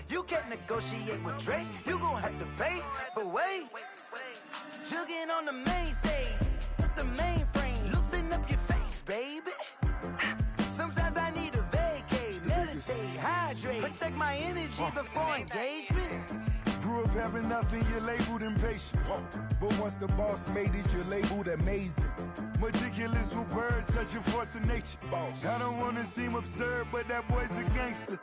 You can't negotiate with Drake, you gon' have to pay. But wait, jugging on the main stage, with the mainframe, loosen up your face, baby. Sometimes I need a vacate, meditate, hydrate, protect my energy before engagement. Grew up having nothing, you're labeled impatient. But once the boss made it, you're labeled amazing. Meticulous with words, such a force of nature. I don't wanna seem absurd, but that boy's a gangster.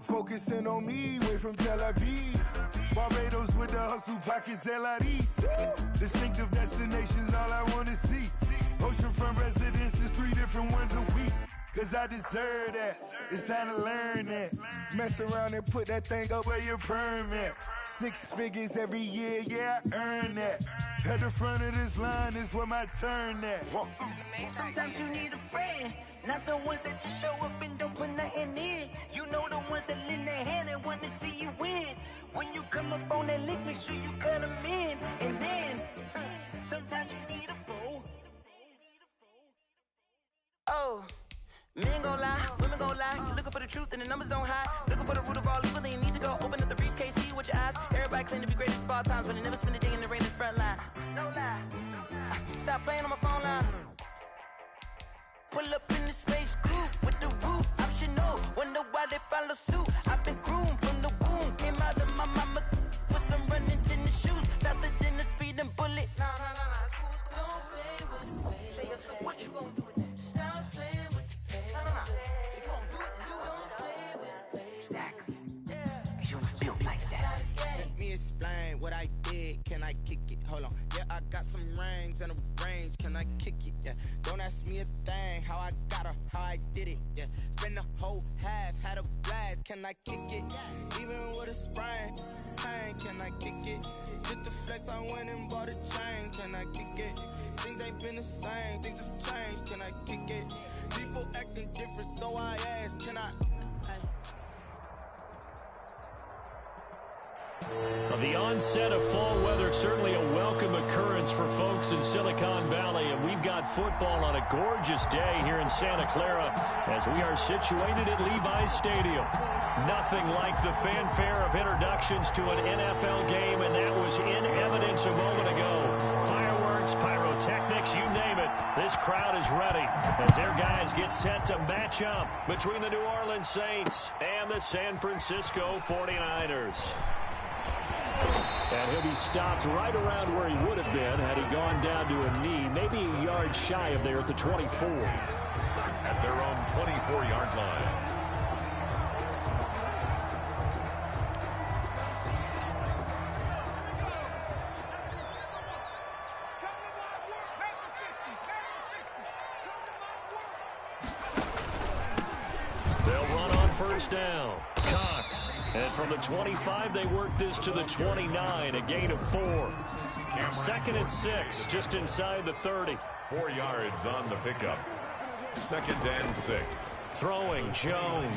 Focusing on me, way from Tel Aviv. Barbados with the hustle pockets, LIDs. Distinctive destinations, all I wanna see. Oceanfront residences, 3 different ones a week. Cause I deserve that, it's time to learn that. Mess around and put that thing up where your permit. 6 figures every year, yeah, I earn that. At the front of this line is where my turn at. Sometimes you need a friend, not the ones that just show up and don't put nothing in. You know the ones that lend their hand and want to see you win. When you come up on that lick, make sure you cut them in. And then, sometimes you need a fool. Oh. Men gon' lie, women gon' lie. You're looking for the truth and the numbers don't hide. Looking for the root of all evil, then you need to go open up the briefcase, see with your eyes. Everybody claim to be greatest of all times, but they never spend a day in the rain in the front line. No lie. Stop playing on my phone line. Pull up in the space coupe with the roof optional. Wonder why they follow suit. I've been groomed from the womb. Came out of my mama with some running tennis shoes. Faster than the speeding bullet. No, it's cool, it's cool. Don't play with it. Say what you gon' do with it? Stop playing with it. If you gon' do it, then you gon' play with it. Exactly. Cause you built like that. Let me explain what I did. Can I kick it? Hold on. Yeah, I got some rings and a range. Can I kick it? Yeah. Don't ask me a thing. How I got her, how I did it. Yeah. Spend the whole half, had a blast. Can I kick it? Even with a sprain. Pain, can I kick it? Just the flex, I went and bought a chain. Can I kick it? Things ain't been the same. Things have changed. Can I kick it? People acting different, so I ask, can I? Well, the onset of fall weather, certainly a welcome occurrence for folks in Silicon Valley, and we've got football on a gorgeous day here in Santa Clara as we are situated at Levi's Stadium. Nothing like the fanfare of introductions to an NFL game, and that was in evidence a moment ago. Fireworks, pyrotechnics, you name it. This crowd is ready as their guys get set to match up between the New Orleans Saints and the San Francisco 49ers. And he'll be stopped right around where he would have been had he gone down to a knee, maybe a yard shy of there at the 24. At their own 24-yard line. They'll run on first down. Cox. And from the 25, they work this to the 29, a gain of 4. 2nd and 6, just inside the 30. 4 yards on the pickup. 2nd and 6. Throwing, Jones.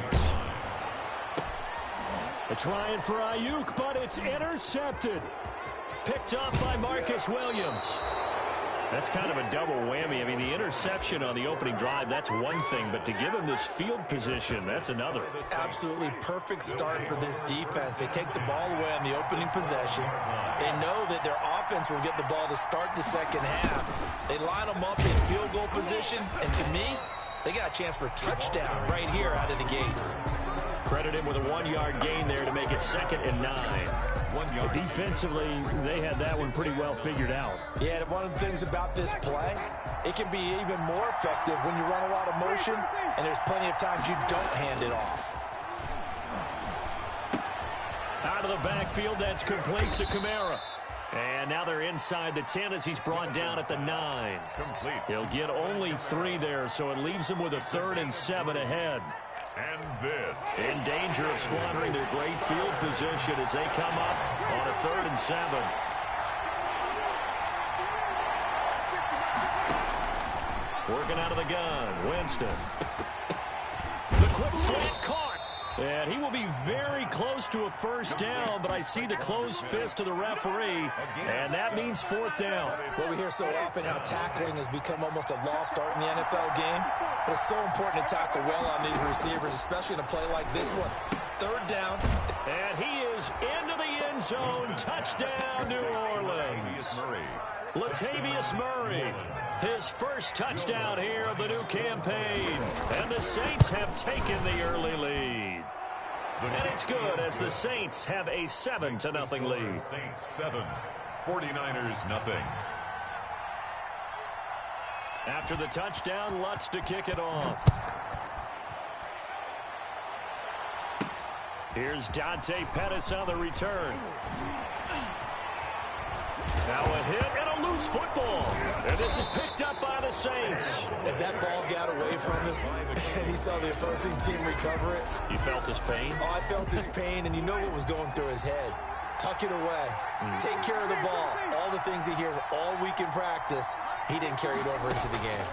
Trying for Ayuk, but it's intercepted. Picked up by Marcus Williams. That's kind of a double whammy. I mean, the interception on the opening drive, that's one thing, but to give him this field position, that's another. Absolutely perfect start for this defense. They take the ball away on the opening possession. They know that their offense will get the ball to start the second half. They line them up in field goal position, and to me, they got a chance for a touchdown right here out of the gate. Credit him with a 1-yard gain there to make it 2nd and 9. Defensively, they had that one pretty well figured out. Yeah, one of the things about this play, it can be even more effective when you run a lot of motion, and there's plenty of times you don't hand it off. Out of the backfield, that's complete to Kamara. And now they're inside the 10 as he's brought down at the 9. Complete. He'll get only 3 there, so it leaves him with a 3rd and 7 ahead. And this. In danger of squandering their great field position as they come up on a 3rd and 7. Working out of the gun, Winston. The quick slant caught. And he will be very close to a first down, but I see the closed fist of the referee, and that means 4th down. Well, we hear so often how tackling has become almost a lost art in the NFL game, but it's so important to tackle well on these receivers, especially in a play like this one. 3rd down. goes into the end zone. Touchdown, New Orleans. Latavius Murray, his first touchdown here of the new campaign. And the Saints have taken the early lead. And it's good as the Saints have a 7-0 lead. Saints 7, 49ers nothing. After the touchdown, Lutz to kick it off. Here's Dante Pettis on the return. Now a hit and a loose football. And this is picked up by the Saints. As that ball got away from him and he saw the opposing team recover it. You felt his pain? Oh, I felt his pain, and you know what was going through his head. Tuck it away. Take care of the ball. All the things he hears all week in practice, he didn't carry it over into the game.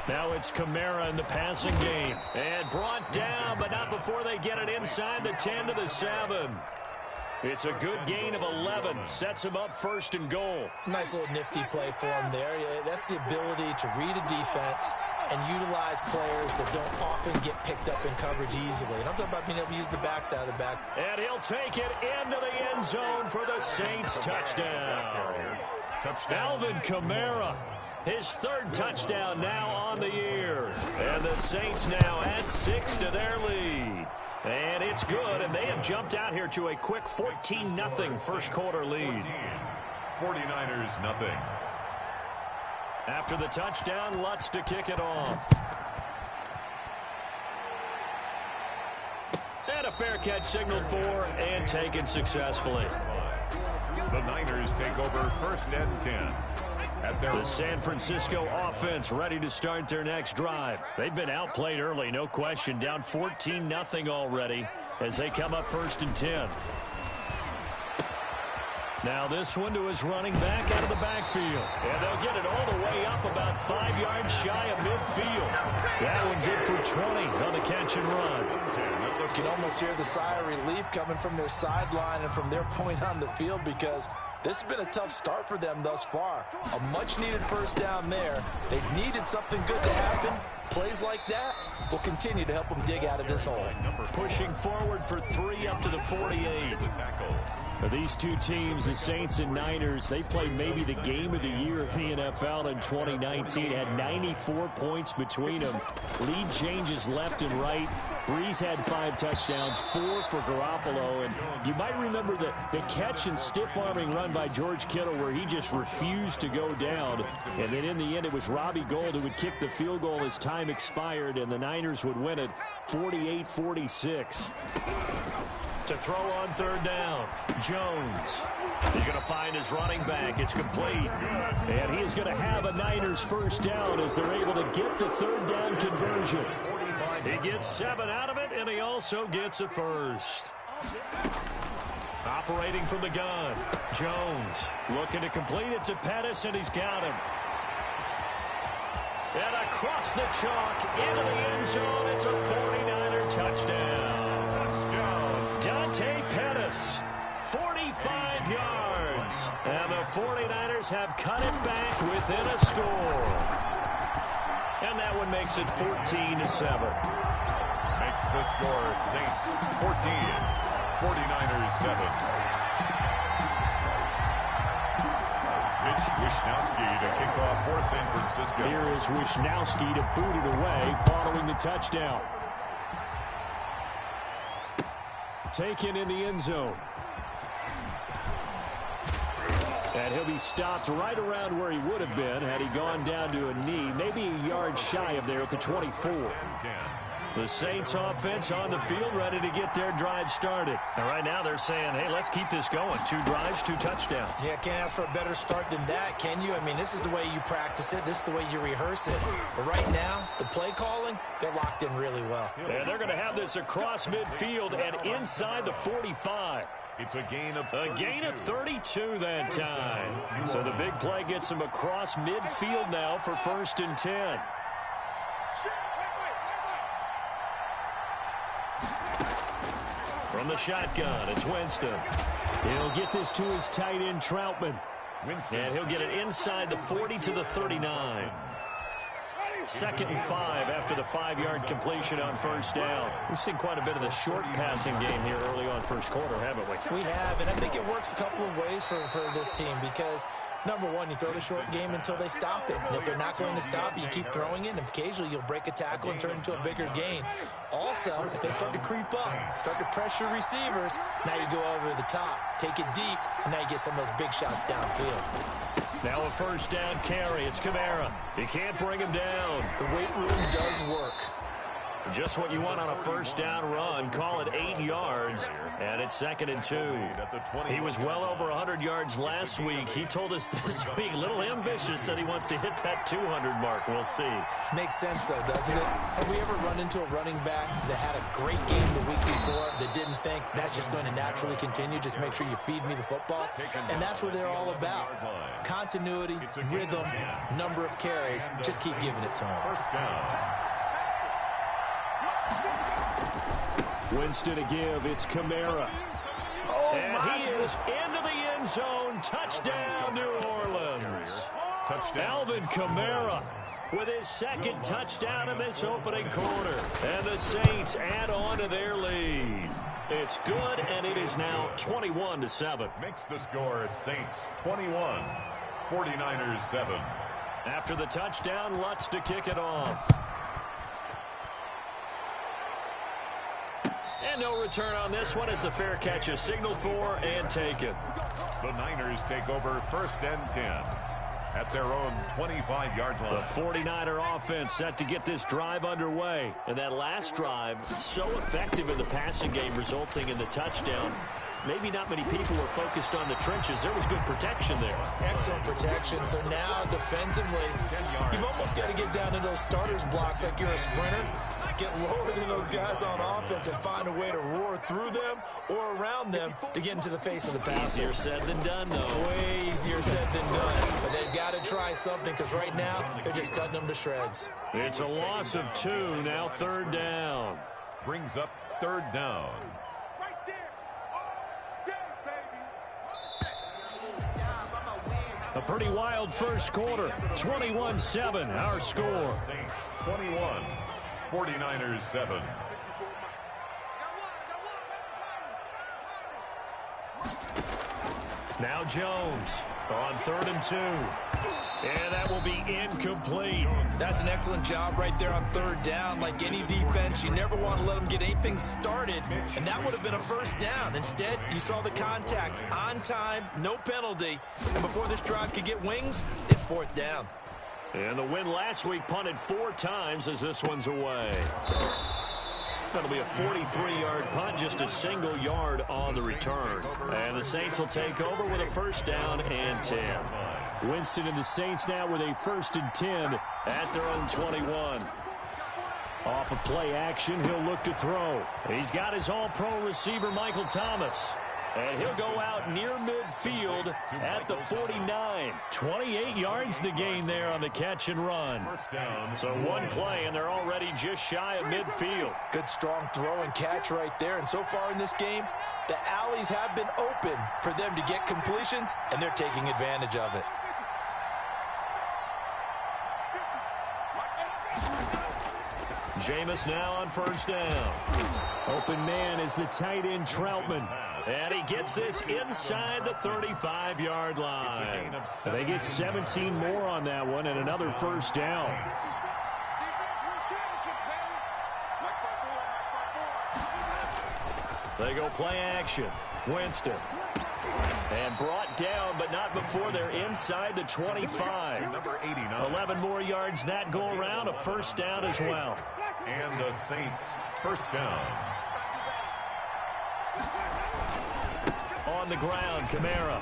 Now it's Kamara in the passing game. And brought down, but not before they get it inside the 10 to the 7. It's a good gain of 11. Sets him up 1st and goal. Nice little nifty play for him there. That's the ability to read a defense and utilize players that don't often get picked up in coverage easily. And I'm talking about being able to use the backside of the back. And he'll take it into the end zone for the Saints touchdown. Alvin Kamara, his 3rd touchdown now on the year. And the Saints now add 6 to their lead. And it's good, and they have jumped out here to a quick 14-0 first quarter lead. 49ers nothing. After the touchdown, Lutz to kick it off. And a fair catch signaled for and taken successfully. The Niners take over 1st and 10. The San Francisco offense ready to start their next drive. They've been outplayed early, no question. Down 14-0 already as they come up 1st and 10. Now this one to his running back out of the backfield. And they'll get it all the way up about 5 yards shy of midfield. That one good for 20 on the catch and run. You can almost hear the sigh of relief coming from their sideline and from their point on the field, because this has been a tough start for them thus far. A much-needed 1st down there. They've needed something good to happen. Plays like that will continue to help them dig out of this hole. Pushing forward for 3 up to the 48. These two teams, the Saints and Niners, they played maybe the game of the year in the NFL in 2019. Had 94 points between them. Lead changes left and right. Breeze had 5 touchdowns, 4 for Garoppolo. And you might remember the catch and stiff-arming run by George Kittle where he just refused to go down. And then in the end, it was Robbie Gould who would kick the field goal as time expired, and the Niners would win it 48-46. To throw on 3rd down, Jones. He's going to find his running back. It's complete. And he is going to have a Niners 1st down as they're able to get the 3rd down conversion. He gets 7 out of it, and he also gets a 1st. Operating from the gun, Jones looking to complete it to Pettis, and he's got him. And across the chalk into the end zone, it's a 49er touchdown. Dante Pettis, 45 yards. And the 49ers have cut it back within a score. And that one makes it 14-7. Makes the score Saints 14, 49ers 7. It's Wishnowski to kick off for San Francisco. Here is Wishnowski to boot it away following the touchdown. Taken in the end zone. And he'll be stopped right around where he would have been had he gone down to a knee, maybe a yard shy of there at the 24. The Saints offense on the field ready to get their drive started. And right now they're saying, hey, let's keep this going. 2 drives, 2 touchdowns. Yeah, can't ask for a better start than that, can you? I mean, this is the way you practice it. This is the way you rehearse it. But right now, the play calling, they're locked in really well. And they're going to have this across midfield and inside the 45. It's a gain of 32 that time. So the big play gets him across midfield now for 1st and 10. From the shotgun, it's Winston. He'll get this to his tight end, Troutman. And he'll get it inside the 40 to the 39. 2nd and 5 after the 5-yard completion on first down. We've seen quite a bit of the short passing game here early on first quarter, haven't we? We have, and I think it works a couple of ways for this team because, number one, you throw the short game until they stop it. And if they're not going to stop it, you keep throwing it, and occasionally you'll break a tackle and turn it into a bigger gain. Also, if they start to creep up, start to pressure receivers, now you go over the top, take it deep, and now you get some of those big shots downfield. Now a first down carry. It's Kamara. He can't bring him down. The weight room does work. Just what you want on a first down run. Call it 8 yards, and it's 2nd and 2. He was well over 100 yards last week. He told us this week, a little ambitious, that he wants to hit that 200 mark. We'll see. Makes sense, though, doesn't it? Have we ever run into a running back that had a great game the week before that didn't think that's just going to naturally continue? Just make sure you feed me the football. And that's what they're all about. Continuity, rhythm, number of carries. Just keep giving it to him. First down. Winston to give. It's Kamara. And he is into the end zone. Touchdown, New Orleans. Touchdown. Alvin Kamara with his 2nd touchdown in this opening quarter. And the Saints add on to their lead. It's good, and it is now 21-7. Makes the score Saints 21, 49ers 7. After the touchdown, Lutz to kick it off. And no return on this one as the fair catch is signaled for and taken. The Niners take over 1st and 10 at their own 25-yard line. The 49er offense set to get this drive underway. And that last drive, so effective in the passing game, resulting in the touchdown. Maybe not many people were focused on the trenches. There was good protection there. Excellent protection. So now, defensively, you've almost got to get down to those starters blocks like you're a sprinter. Get lower than those guys on offense and find a way to roar through them or around them to get into the face of the passer. Easier said than done, though. Way easier said than done. But they've got to try something because right now, they're just cutting them to shreds. It's a loss of 2, now 3rd down. Brings up 3rd down. A pretty wild first quarter. 21-7, our score. Saints 21, 49ers 7. Now Jones on 3rd and 2. And that will be incomplete. That's an excellent job right there on 3rd down. Like any defense, you never want to let them get anything started, and that would have been a first down. Instead, you saw the contact on time, no penalty, and before this drive could get wings, it's 4th down. And the win last week punted 4 times as this one's away. That'll be a 43-yard punt, just a single yard on the return. And the Saints will take over with a first down and 10. Winston and the Saints now with a 1st and 10 at their own 21. Off of play action, he'll look to throw. He's got his all-pro receiver, Michael Thomas. And he'll go out near midfield at the 49. 28 yards the gain there on the catch and run. So one play, and they're already just shy of midfield. Good strong throw and catch right there. And so far in this game, the alleys have been open for them to get completions, and they're taking advantage of it. Jameis now on 1st down. Open man is the tight end Troutman. And he gets this inside the 35-yard line. So they get 17 more on that one and another first down. They go play action. Winston. And brought down, but not before they're inside the 25. Number 89. 11 more yards that go around, a first down as well. And the Saints, first down. On the ground, Kamara.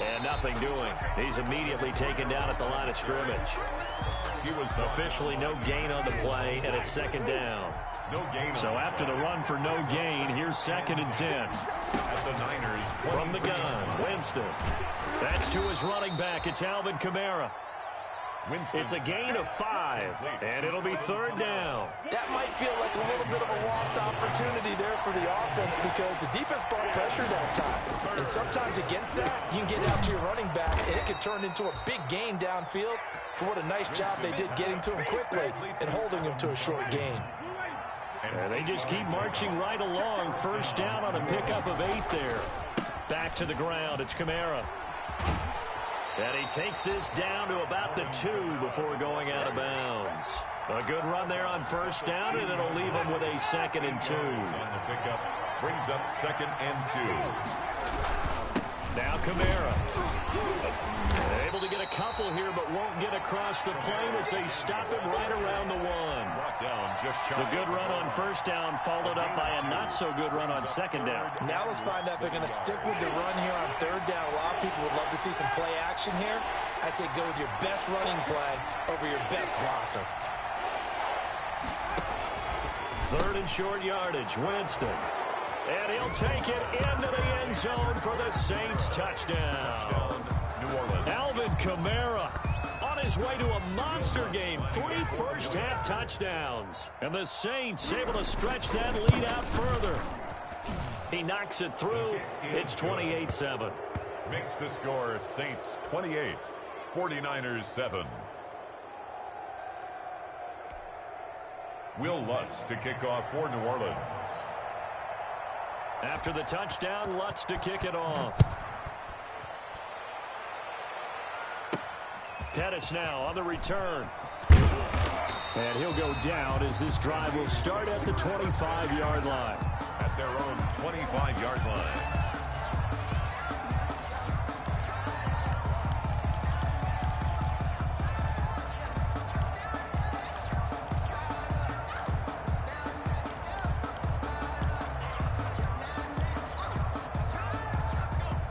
And nothing doing. He's immediately taken down at the line of scrimmage. He was officially no gain on the play, and it's 2nd down. no gain. So after the run for no gain, here's 2nd and 10. At the Niners. From the gun, Winston. That's to his running back. It's Alvin Kamara. Winston. It's a gain of 5, and it'll be 3rd down. That might feel like a little bit of a lost opportunity there for the offense because the defense brought pressure that time. And sometimes against that, you can get out to your running back, and it can turn into a big gain downfield. but what a nice job they did getting to him quickly and holding him to a short gain. And they just keep marching right along. First down on a pickup of 8 there. Back to the ground. It's Kamara. And he takes this down to about the 2 before going out of bounds. A good run there on first down, and it'll leave him with a 2nd and 2. On the pickup, brings up 2nd and 2. Now Kamara. Able to get a couple here, but won't get across the plane as they stop him right around the 1. The good run on first down followed up by a not-so-good run on second down. Now let's find out if they're going to stick with the run here on third down. A lot of people would love to see some play action here. I say go with your best running play over your best blocker. 3rd and short yardage, Winston. And he'll take it into the end zone for the Saints touchdown. New Orleans. Alvin Kamara on his way to a monster game. 3 first-half touchdowns. And the Saints able to stretch that lead out further. He knocks it through. It's 28-7. Makes the score Saints 28, 49ers 7. Will Lutz to kick off for New Orleans. After the touchdown, Lutz to kick it off. Pettis now on the return. And he'll go down as this drive will start at the 25-yard line. At their own 25-yard line.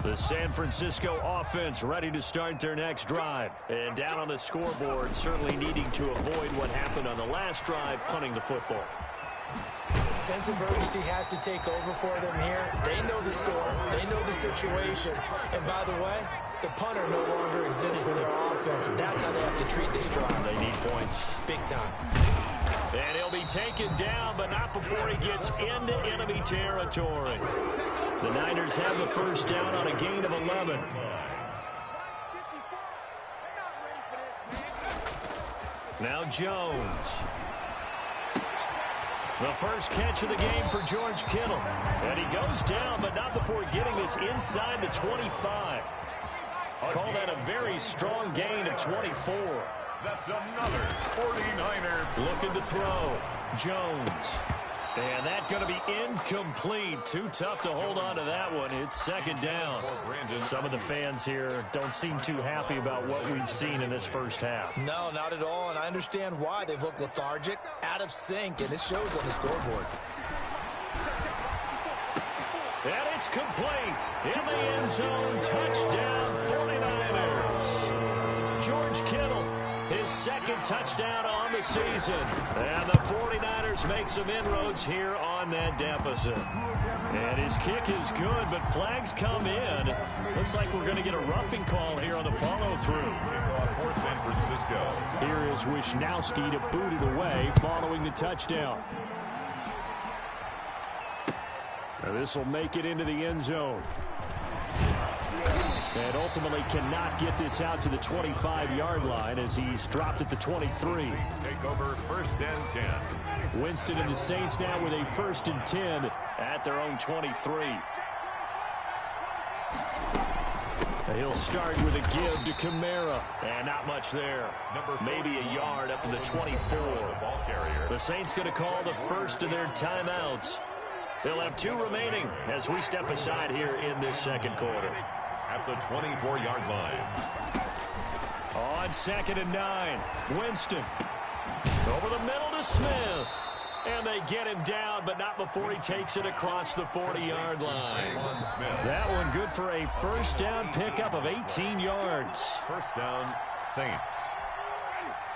The San Francisco offense ready to start their next drive. And down on the scoreboard, certainly needing to avoid what happened on the last drive, punting the football. Sense of urgency has to take over for them here. They know the score. They know the situation. And by the way, the punter no longer exists for their offense. And that's how they have to treat this drive. They need points. Big time. And he'll be taken down, but not before he gets into enemy territory. The Niners have the first down on a gain of 11. Now Jones. The first catch of the game for George Kittle. And he goes down, but not before getting this inside the 25. Call that a very strong gain of 24. That's another 49er. Looking to throw. Jones. And that's going to be incomplete. Too tough to hold on to that one. It's second down. Some of the fans here don't seem too happy about what we've seen in this first half. No, not at all, and I understand why. They've looked lethargic, out of sync, and it shows on the scoreboard. And it's complete. In the end zone, touchdown 49ers. George Kittle, his second touchdown on the season. And the 49ers make some inroads here on that deficit. And his kick is good, but flags come in. Looks like we're going to get a roughing call here on the follow-through. For San Francisco. Here is Wisnowski to boot it away following the touchdown. This will make it into the end zone. And ultimately cannot get this out to the 25-yard line as he's dropped at the 23. Take over first and 10. Winston and the Saints now with a first and 10 at their own 23. He'll start with a give to Kamara. And not much there. Maybe a yard up to the 24. The Saints going to call the first of their timeouts. They'll have 2 remaining as we step aside here in this second quarter. At the 24-yard line. On second and 9, Winston. Over the middle to Smith. And they get him down, but not before he takes it across the 40-yard line. That one good for a first down pickup of 18 yards. First down, Saints.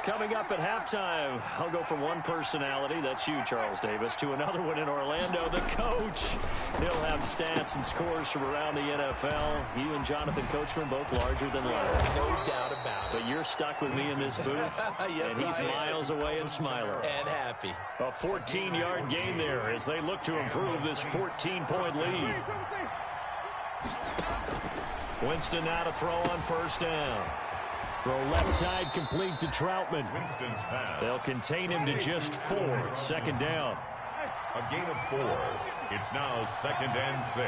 Coming up at halftime, I'll go from one personality, that's you, Charles Davis, to another one in Orlando, the coach. He'll have stats and scores from around the NFL. You and Jonathan Coachman both larger than life. No doubt about it. But you're stuck with me in this booth, Yes, and he's miles away and smiling. And happy. A 14-yard gain there as they look to improve this 14-point lead. Winston now to throw on first down. Throw left side complete to Troutman. Winston's pass. They'll contain him to just 4. Second down. A gain of 4. It's now 2nd and 6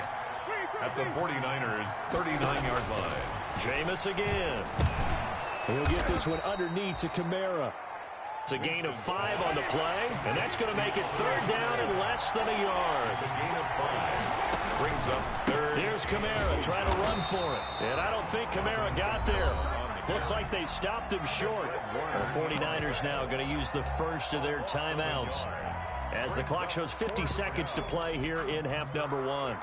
at the 49ers' 39-yard line. Jameis again. He'll get this one underneath to Kamara. It's a gain of 5 on the play, and that's going to make it 3rd down and less than a yard. It's a gain of 5. Brings up 3rd. Here's Kamara trying to run for it. And I don't think Kamara got there. Looks like they stopped him short. The 49ers now going to use the first of their timeouts as the clock shows 50 seconds to play here in half number 1.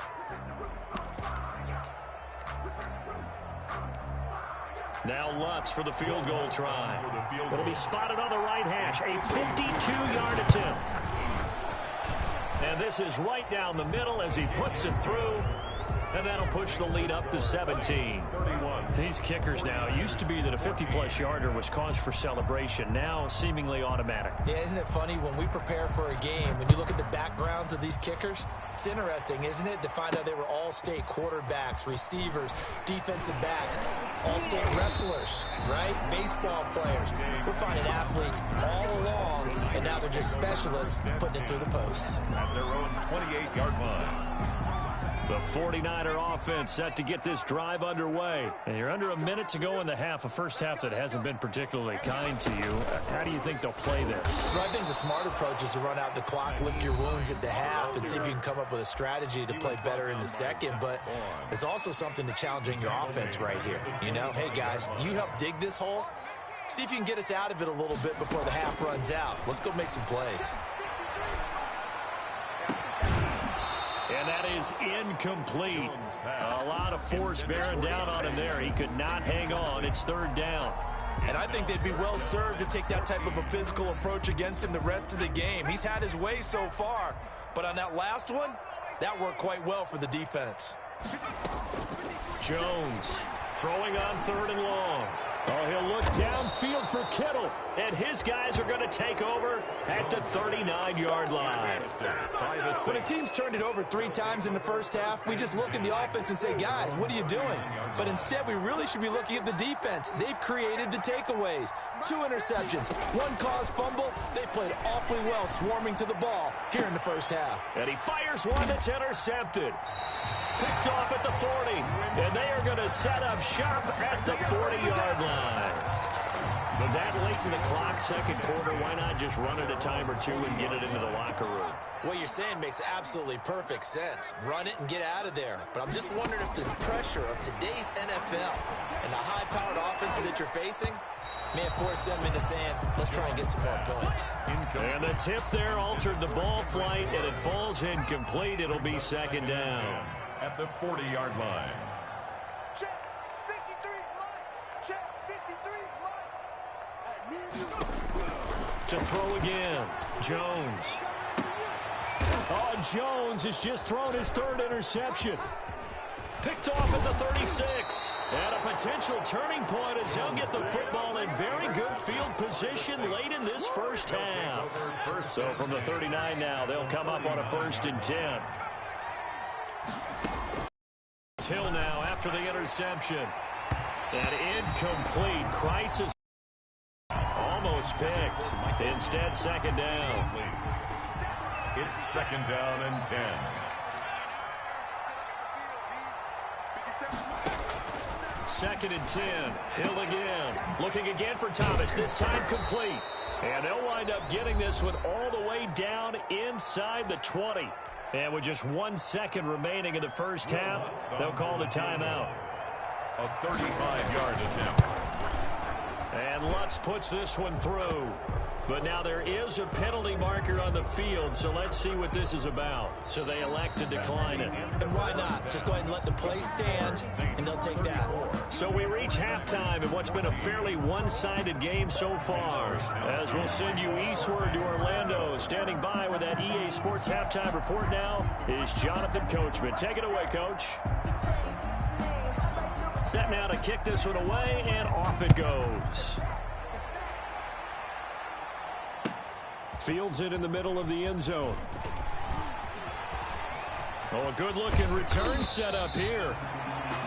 Now Lutz for the field goal try. It'll be spotted on the right hash. A 52-yard attempt. And this is right down the middle as he puts it through. And that'll push the lead up to 17. These kickers now, used to be that a 50-plus yarder was cause for celebration. Now seemingly automatic. Yeah, isn't it funny when we prepare for a game, when you look at the backgrounds of these kickers, it's interesting, isn't it, to find out they were all-state quarterbacks, receivers, defensive backs, all-state wrestlers, right? Baseball players. We're finding athletes all along, and now they're just specialists putting it through the posts. At their own 28-yard line. The 49er offense set to get this drive underway. And you're under a minute to go in the half, a first half that hasn't been particularly kind to you. How do you think they'll play this? Well, I think the smart approach is to run out the clock, lick your wounds at the half, and see if you can come up with a strategy to play better in the second. But there's also something to challenging your offense right here. You know, hey, guys, you help dig this hole. See if you can get us out of it a little bit before the half runs out. Let's go make some plays. And that is incomplete. A lot of force bearing down on him there. He could not hang on. It's 3rd down. And I think they'd be well served to take that type of a physical approach against him the rest of the game. He's had his way so far. But on that last one, that worked quite well for the defense. Jones throwing on 3rd and long. Oh, he'll look downfield for Kittle. And his guys are going to take over at the 39-yard line. When a team's turned it over 3 times in the first half, we just look at the offense and say, guys, what are you doing? But instead, we really should be looking at the defense. They've created the takeaways. 2 interceptions, 1 caused fumble. They played awfully well swarming to the ball here in the first half. And he fires one that's intercepted. Picked off at the 40. And they are going to set up shop at the 40-yard line. But that late in the clock, second quarter, why not just run it a time or 2 and get it into the locker room? What you're saying makes absolutely perfect sense. Run it and get out of there. But I'm just wondering if the pressure of today's NFL and the high-powered offenses that you're facing may have forced them into saying, let's try and get some more points. And the tip there altered the ball flight, and it falls incomplete. It'll be 2nd down. At the 40-yard line. Check 53's line. Check 53's line. I need you. To throw again, Jones. Oh, Jones has just thrown his 3rd interception. Picked off at the 36. And a potential turning point as he'll get the football in very good field position late in this first half. So from the 39 now, they'll come up on a 1st and 10. Hill now after the interception. And incomplete. Crisis almost picked. Instead, 2nd down. It's 2nd down and 10. 2nd and 10. Hill again. Looking again for Thomas. This time complete. And they'll wind up getting this one all the way down inside the 20. And with just 1 second remaining in the first half, they'll call the timeout. A 35-yard attempt. And Lutz puts this one through. But now there is a penalty marker on the field, so let's see what this is about. So they elect to decline it. And why not? Just go ahead and let the play stand, and they'll take that. So we reach halftime in what's been a fairly one-sided game so far. As we'll send you eastward to Orlando. Standing by with that EA Sports halftime report now is Jonathan Coachman. Take it away, Coach. Set now to kick this one away, and off it goes. Fields it in the middle of the end zone. Oh, a good-looking return set up here.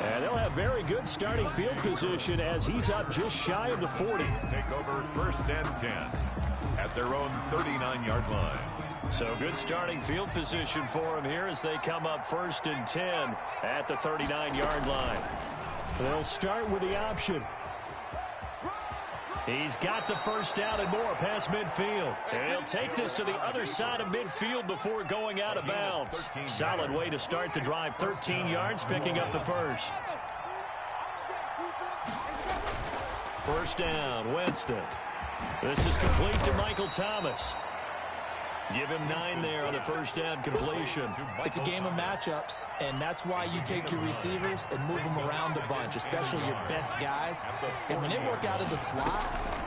And they'll have very good starting field position as he's up just shy of the 40. Take over 1st and 10 at their own 39-yard line. So good starting field position for him here as they come up 1st and 10 at the 39-yard line. They'll start with the option. He's got the first down and more past midfield. And he'll take this to the other side of midfield before going out of bounds. Solid way to start the drive. 13 yards, picking up the first. First down, Winston. This is complete to Michael Thomas. Give him 9 there on the first down completion. It's a game of matchups, and that's why you take your receivers and move them around a bunch, especially your best guys. And when they work out of the slot,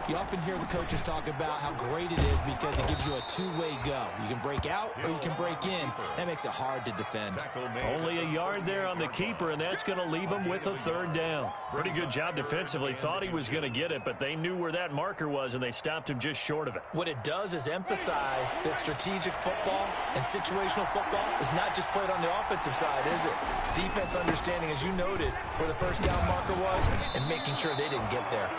you often hear the coaches talk about how great it is because it gives you a two-way go. You can break out or you can break in. That makes it hard to defend. Only a yard there on the keeper, and that's going to leave him with a 3rd down. Pretty good job defensively. Thought he was going to get it, but they knew where that marker was, and they stopped him just short of it. What it does is emphasize that strategic football and situational football is not just played on the offensive side, is it? Defense understanding, as you noted, where the first down marker was and making sure they didn't get there.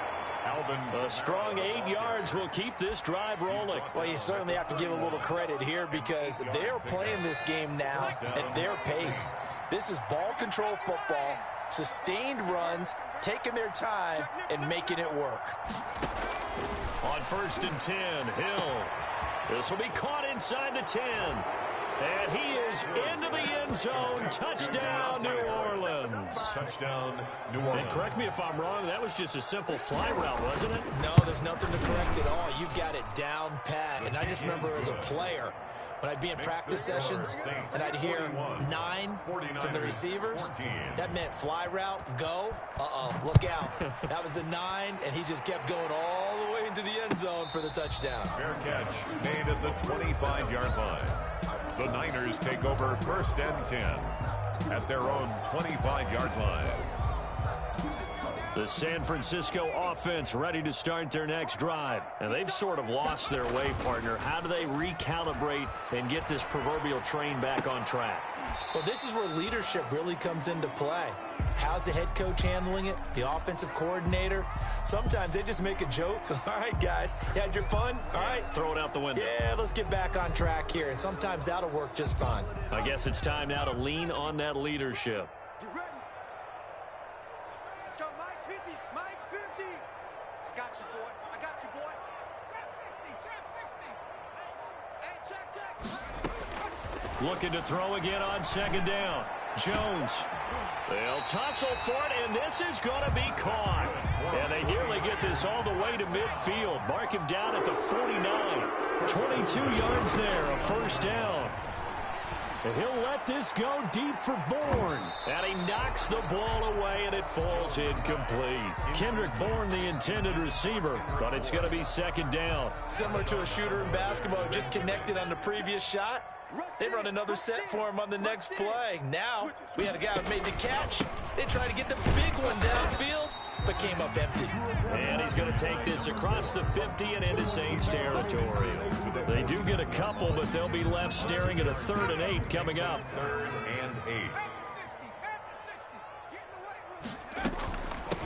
A strong 8 yards will keep this drive rolling. Well, you certainly have to give a little credit here because they're playing this game now at their pace. This is ball control football, sustained runs, taking their time, and making it work. On 1st and 10, Hill. This will be caught inside the 10. And he is into the end zone. Touchdown, New Orleans. Touchdown, New Orleans. And correct me if I'm wrong, that was just a simple fly route, wasn't it? No, there's nothing to correct at all. You've got it down pat. And I just remember as a player, when I'd be in practice sessions and I'd hear 9 from the receivers, that meant fly route, go, look out. That was the 9, and he just kept going all the way into the end zone for the touchdown. Fair catch made at the 25-yard line. The Niners take over 1st and 10 at their own 25-yard line. The San Francisco offense ready to start their next drive. And they've sort of lost their way, partner. How do they recalibrate and get this proverbial train back on track? Well, this is where leadership really comes into play. How's the head coach handling it? The offensive coordinator? Sometimes they just make a joke. All right, guys, you had your fun? All right. Throw it out the window. Yeah, let's get back on track here. And sometimes that'll work just fine. I guess it's time now to lean on that leadership. You ready? Let's go, Mike 50. Mike 50. I got you, boy. I got you, boy. Trap 60. Hey, check. Looking to throw again on 2nd down. Jones. They'll tussle for it, and this is going to be caught. And they nearly get this all the way to midfield. Mark him down at the 49. 22 yards there, a 1st down. And he'll let this go deep for Bourne. And he knocks the ball away, and it falls incomplete. Kendrick Bourne, the intended receiver, but it's going to be 2nd down. Similar to a shooter in basketball, just connected on the previous shot. They run another set for him on the next play. Now, we had a guy who made the catch. They tried to get the big one downfield, but came up empty. And he's going to take this across the 50 and into Saints territory. They do get a couple, but they'll be left staring at a 3rd and 8 coming up. 3rd and 8.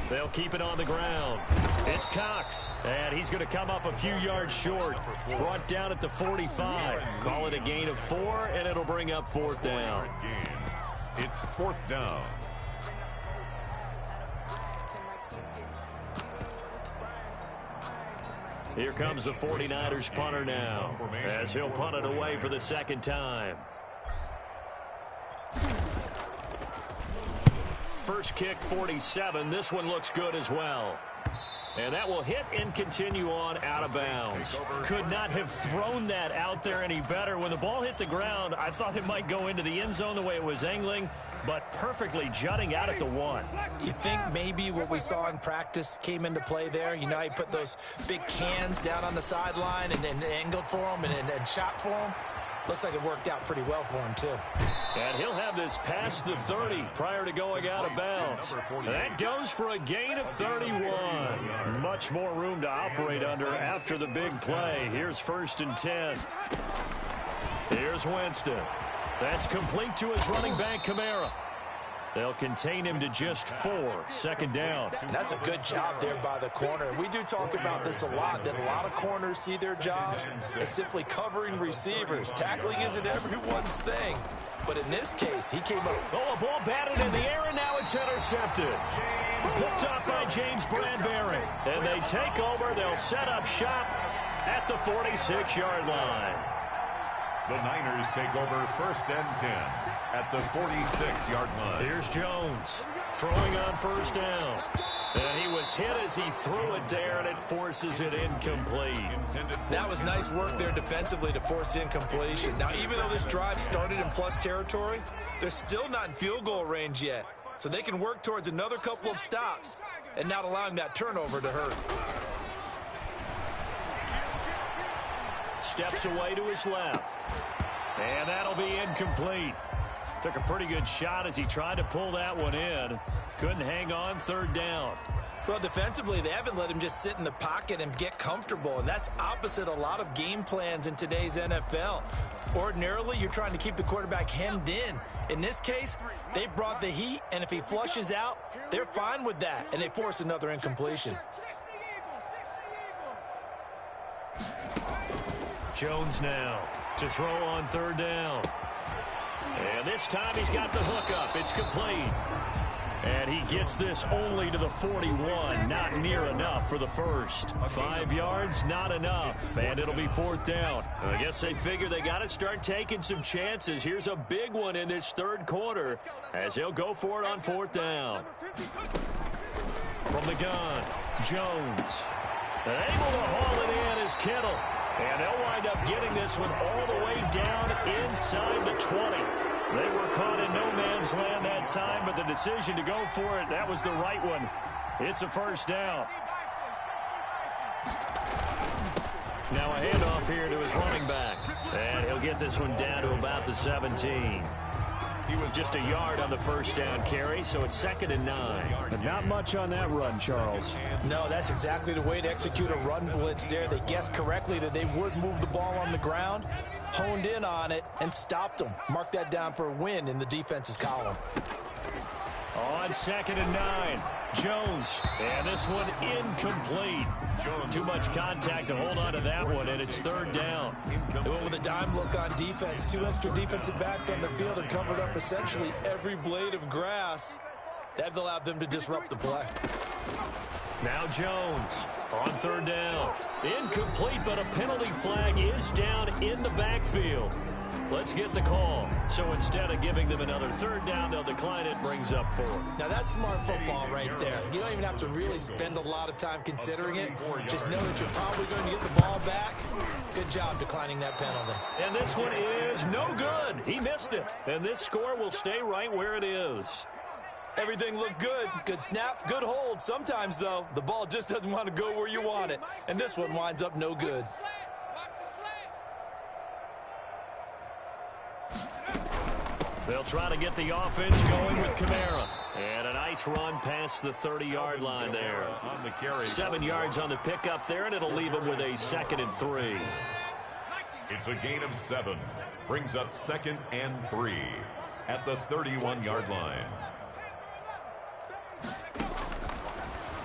They'll keep it on the ground. It's Cox, and he's going to come up a few yards short. Brought down at the 45. Call it a gain of 4, and it'll bring up 4th down. It's 4th down. Here comes the 49ers punter now, as he'll punt it away for the 2nd time. First kick, 47. This one looks good as well. And that will hit and continue on out of bounds. Could not have thrown that out there any better. When the ball hit the ground, I thought it might go into the end zone the way it was angling, but perfectly jutting out at the 1. You think maybe what we saw in practice came into play there? You know, he put those big cans down on the sideline and angled for him and shot for him. Looks like it worked out pretty well for him, too. And he'll have this past the 30 prior to going out of bounds. That goes for a gain of 31. Much more room to operate under after the big play. Here's 1st and 10. Here's Winston. That's complete to his running back, Kamara. They'll contain him to just 4. Second down. That's a good job there by the corner. And we do talk about this a lot, that a lot of corners see their job as simply covering receivers. Tackling isn't everyone's thing. But in this case, he came up. Oh, a ball batted in the air, and now it's intercepted. Picked off by James Bradbury. And they take over. They'll set up shop at the 46-yard line. The Niners take over 1st and 10 at the 46-yard line. Here's Jones throwing on first down. And he was hit as he threw it there, and it forces it incomplete. That was nice work there defensively to force incompletion. Now, even though this drive started in plus territory, they're still not in field goal range yet. So they can work towards another couple of stops and not allowing that turnover to hurt. Steps away to his left. And that'll be incomplete. Took a pretty good shot as he tried to pull that one in. Couldn't hang on. 3rd down. Well, defensively, they haven't let him just sit in the pocket and get comfortable, and that's opposite a lot of game plans in today's NFL. Ordinarily, you're trying to keep the quarterback hemmed in. In this case, they brought the heat, and if he flushes out, they're fine with that, and they force another incompletion. Jones now to throw on 3rd down. And this time he's got the hook up. It's complete. And he gets this only to the 41. Not near enough for the first. 5 yards, not enough. And it'll be 4th down. I guess they figure they got to start taking some chances. Here's a big one in this 3rd quarter as he'll go for it on 4th down. From the gun, Jones. Able to haul it in is Kittle. And they'll wind up getting this one all the way down inside the 20. They were caught in no man's land that time, but the decision to go for it, that was the right one. It's a 1st down. Now a handoff here to his running back. And he'll get this one down to about the 17. He was just a yard on the 1st down carry, so it's 2nd and 9. But not much on that run, Charles. No, that's exactly the way to execute a run blitz there. They guessed correctly that they would move the ball on the ground, honed in on it, and stopped them. Mark that down for a win in the defense's column. On 2nd and 9, Jones. And this one incomplete. Too much contact to hold on to that one, and it's 3rd down. They went with a dime look on defense. 2 extra defensive backs on the field and covered up essentially every blade of grass. That allowed them to disrupt the play. Now Jones on 3rd down. Incomplete, but a penalty flag is down in the backfield. Let's get the call. So instead of giving them another 3rd down, they'll decline it, brings up 4. Now that's smart football right there. You don't even have to really spend a lot of time considering it. Just know that you're probably going to get the ball back. Good job declining that penalty. And this one is no good. He missed it. And this score will stay right where it is. Everything looked good. Good snap, good hold. Sometimes, though, the ball just doesn't want to go where you want it. And this one winds up no good. They'll try to get the offense going with Kamara. And a nice run past the 30-yard line there. 7 yards on the pickup there, and it'll leave them with a 2nd and 3. It's a gain of 7. Brings up 2nd and 3 at the 31-yard line.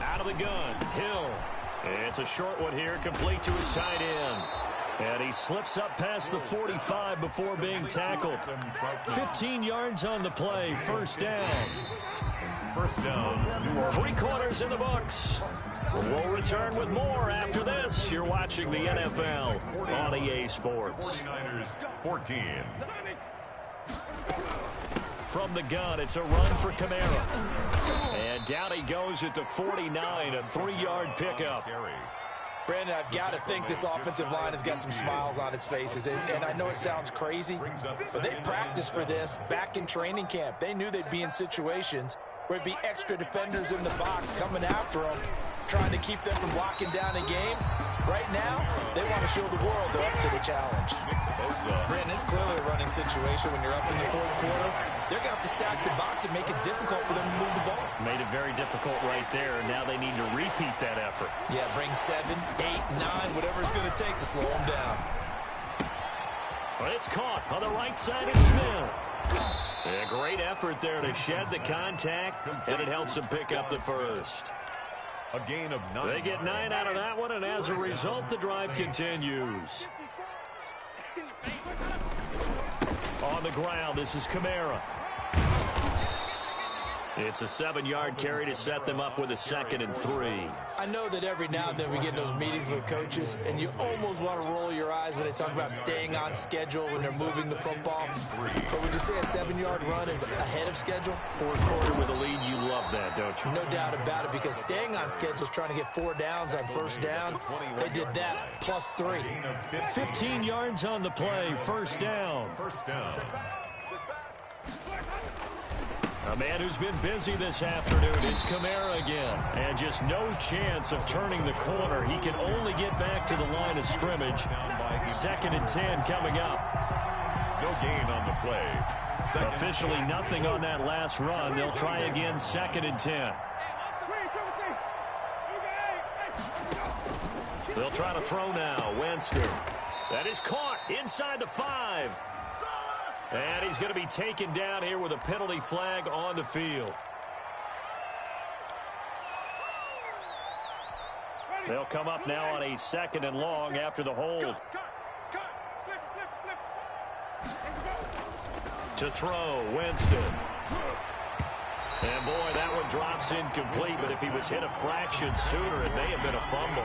Out of the gun, Hill. It's a short one here, complete to his tight end. And he slips up past the 45 before being tackled. 15 yards on the play, 1st down. 1st down, New Orleans. 3 quarters in the books. We'll return with more after this. You're watching the NFL on EA Sports. 49ers 14. From the gun, it's a run for Kamara. And down he goes at the 49, a 3-yard pickup. Brandon, I've got to think this offensive line has got some smiles on its faces. And I know it sounds crazy, but they practiced for this back in training camp. They knew they'd be in situations where it'd be extra defenders in the box coming after them, trying to keep them from locking down a game. Right now, they want to show the world they're up to the challenge. Brandon, it's clearly a running situation when you're up in the 4th quarter. They're going to have to stack the box and make it difficult for them to move the ball. Made it very difficult right there. Now they need to repeat that effort. Yeah, bring 7, 8, 9, whatever it's going to take to slow them down. But it's caught on the right side of Smith. A great effort there to shed the contact, and it helps them pick up the first. A gain of 9. They get 9 out of that one, and as a result, the drive continues. On the ground, this is Kamara. It's a 7-yard carry to set them up with a 2nd and 3. I know that every now and then we get in those meetings with coaches, and you almost want to roll your eyes when they talk about staying on schedule when they're moving the football. But would you say a 7-yard run is ahead of schedule? Fourth quarter with a lead, you love that, don't you? No doubt about it, because staying on schedule is trying to get 4 downs on first down. They did that, plus 3. 15 yards on the play, first down. First down. A man who's been busy this afternoon is Kamara again. And just no chance of turning the corner. He can only get back to the line of scrimmage. 2nd and 10 coming up. No gain on the play. Officially nothing on that last run. They'll try again, 2nd and 10. They'll try to throw now. Winston. That is caught inside the 5. And he's going to be taken down here with a penalty flag on the field. They'll come up now on a 2nd and long after the hold. To throw, Winston. And boy, that one drops incomplete, but if he was hit a fraction sooner, it may have been a fumble.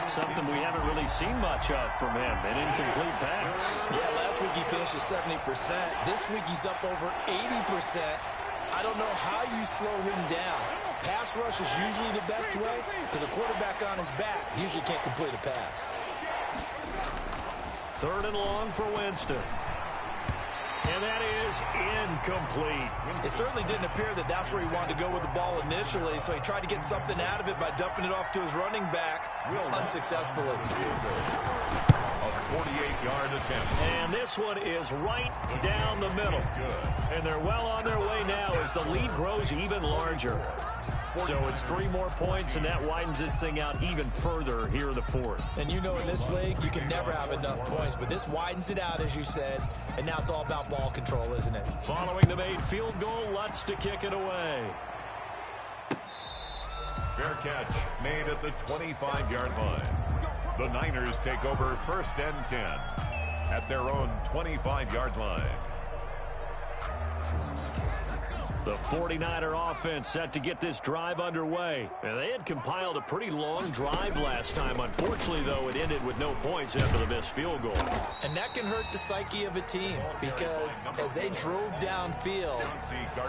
Something we haven't really seen much of from him, an incomplete pass. Yeah, last week he finished at 70%. This week he's up over 80%. I don't know how you slow him down. Pass rush is usually the best way because a quarterback on his back usually can't complete a pass. 3rd and long for Winston. And that is incomplete. It certainly didn't appear that that's where he wanted to go with the ball initially, so he tried to get something out of it by dumping it off to his running back unsuccessfully. A 48-yard attempt. And this one is right down the middle. And they're well on their way now as the lead grows even larger. So it's 3 more points, and that widens this thing out even further here in the 4th. And you know in this league, you can never have enough points, but this widens it out, as you said, and now it's all about ball control, isn't it? Following the made field goal, Lutz to kick it away. Fair catch made at the 25-yard line. The Niners take over 1st and 10 at their own 25-yard line. The 49er offense set to get this drive underway. And they had compiled a pretty long drive last time. Unfortunately, though, it ended with no points after the missed field goal. And that can hurt the psyche of a team because as they drove downfield,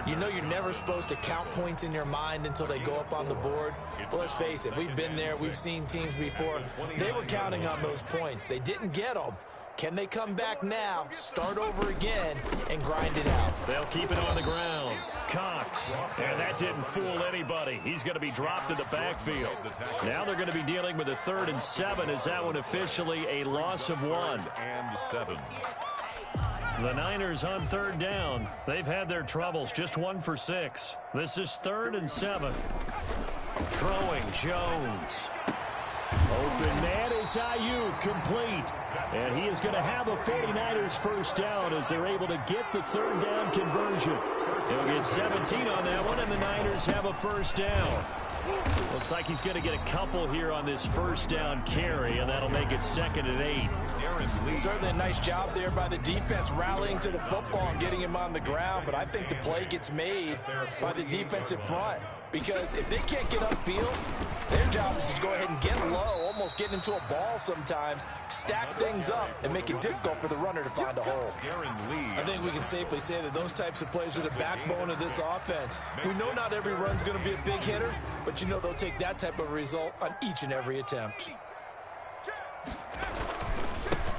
you know you're never supposed to count points in your mind until they go up on the board. Well, let's face it, we've been there. We've seen teams before. They were counting on those points. They didn't get them. Can they come back now, start over again, and grind it out? They'll keep it on the ground. Cox. And that didn't fool anybody. He's going to be dropped in the backfield. Now they're going to be dealing with a 3rd and 7. Is that one officially a loss of 1? And 7. The Niners on 3rd down. They've had their troubles. Just 1 for 6. This is 3rd and 7. Throwing Jones. Open man is Ayuk, complete. And he is going to have a 49ers first down as they're able to get the 3rd down conversion. They'll get 17 on that one, and the Niners have a first down. Looks like he's going to get a couple here on this first down carry, and that'll make it 2nd and 8. Certainly a nice job there by the defense rallying to the football and getting him on the ground, but I think the play gets made by the defensive front. Because if they can't get upfield, their job is to go ahead and get low, almost get into a ball sometimes, stack things up, and make it difficult for the runner to find a hole. I think we can safely say that those types of plays are the backbone of this offense. We know not every run's going to be a big hitter, but you know they'll take that type of result on each and every attempt.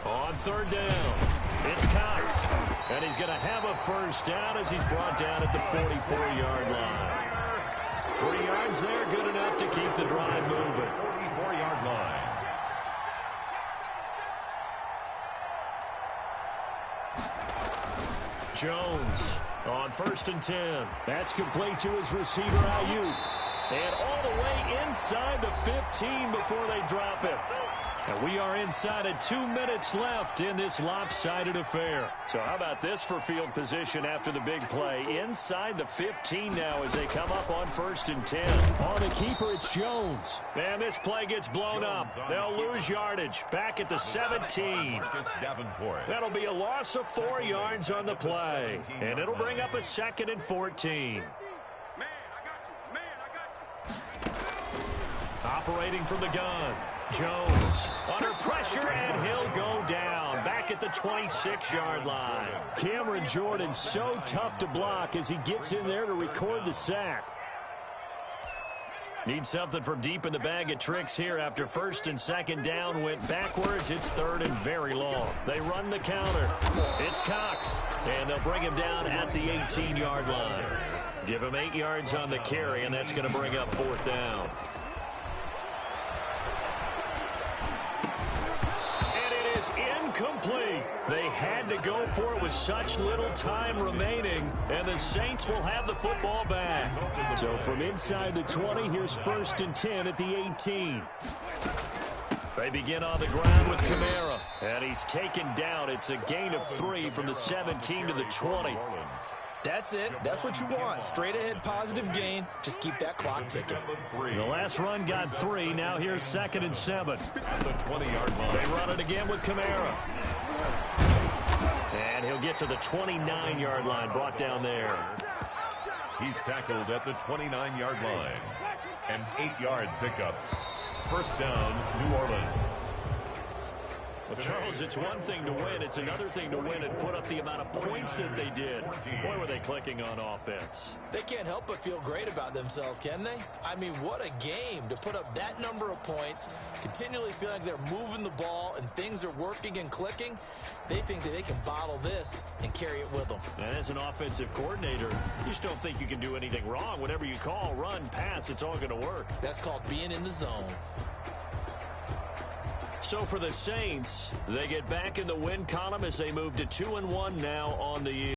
On 3rd down, it's Cox. And he's going to have a first down as he's brought down at the 44-yard line. 3 yards there, good enough to keep the drive moving. 44-yard line. Jones on 1st and 10. That's complete to his receiver, Ayuk. And all the way inside the 15 before they drop it. And we are inside of 2 minutes left in this lopsided affair. So how about this for field position after the big play? Inside the 15 now as they come up on 1st and 10. On the keeper, it's Jones. And this play gets blown up. They'll lose yardage. Back at the 17. That'll be a loss of 4 yards on the play. And it'll bring up a 2nd and 14. Operating from the gun. Jones under pressure, and he'll go down back at the 26-yard line. Cameron Jordan so tough to block as he gets in there to record the sack. Need something from deep in the bag of tricks here after 1st and 2nd down went backwards. It's 3rd and very long. They run the counter. It's Cox, and they'll bring him down at the 18-yard line. Give him 8 yards on the carry, and that's going to bring up 4th down. Incomplete. They had to go for it with such little time remaining, and the Saints will have the football back. So from inside the 20, here's 1st and 10 at the 18. They begin on the ground with Kamara, and he's taken down. It's a gain of 3 from the 17 to the 20. That's it. That's what you want. Straight ahead positive gain. Just keep that clock ticking. The last run got 3. Now here's 2nd and 7. At the 20-yard line. They run it again with Kamara. And he'll get to the 29-yard line, brought down there. He's tackled at the 29-yard line. An 8-yard pickup. 1st down, New Orleans. Well, Charles, it's one thing to win. It's another thing to win and put up the amount of points that they did. Boy, were they clicking on offense. They can't help but feel great about themselves, can they? I mean, what a game to put up that number of points, continually feel like they're moving the ball and things are working and clicking. They think that they can bottle this and carry it with them. And as an offensive coordinator, you just don't think you can do anything wrong. Whatever you call, run, pass, it's all going to work. That's called being in the zone. So for the Saints, they get back in the win column as they move to 2-1 now on the year.